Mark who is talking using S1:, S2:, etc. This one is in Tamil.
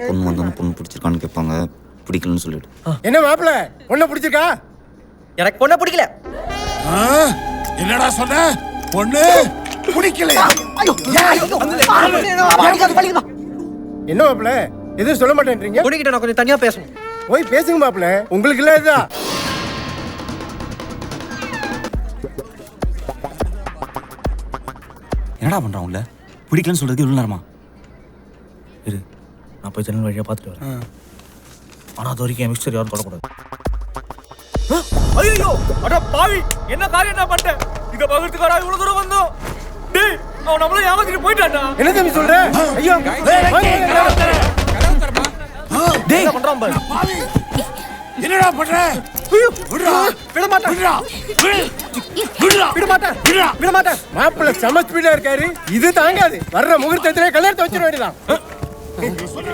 S1: பொண்ணு வந்தோன்னு பொண்ணு பிடிச்சிருக்கான்னு கேட்பாங்க, பிடிக்கலன்னு சொல்லிடு.
S2: என்ன மாப்பிள்ள பொண்ணை பிடிச்சிருக்கா?
S3: எனக்கு பொண்ணை பிடிக்கல.
S4: என்னடா சொன்ன? பொண்ணு பிடிக்கல.
S2: என்ன மாப்பிள்ள எதுவும் சொல்ல மாட்டேன்றீங்க?
S3: பொண்ணுகிட்ட நான் கொஞ்சம் தனியா பேசணும்.
S2: போய் பேசுங்க மாப்பிள்ள, உங்களுக்கு இல்ல இதுதான்.
S1: என்னடா பண்றான் உள்ள? பிடிக்கலன்னு சொல்றதுக்கு இவ்வளவு நேரமா?
S5: இரு, நான் போய் ஜன்னல் வழியா பார்த்துட்டு வரேன். ஆனா அது வரைக்கும் என் மிக்சர் யாரும் தொடக்கூடாது. ஐயோ, அட பாவி, என்ன காரியம் நான் பண்ணிட்டேன்? இங்க பகிர்ந்துக்காரா இவ்வளவு தூரம் வந்தோம். டேய், அவன் நம்மள ஏமாத்திட்டு போயிட்டான்டா.
S2: என்ன தம்பி சொல்ற? ஐயோ
S5: டேய், என்ன பண்றான் பாரு.
S4: என்னடா பண்ற?
S3: விட மாட்டேன். விட மாட்டேன்.
S2: மாப்பிள்ள செம ஸ்பீடா இருக்காரு. இது தாங்காது. வர்ற முகூர்த்தத்திலே கல்யாணத்தை வச்சிட வேண்டியதான்.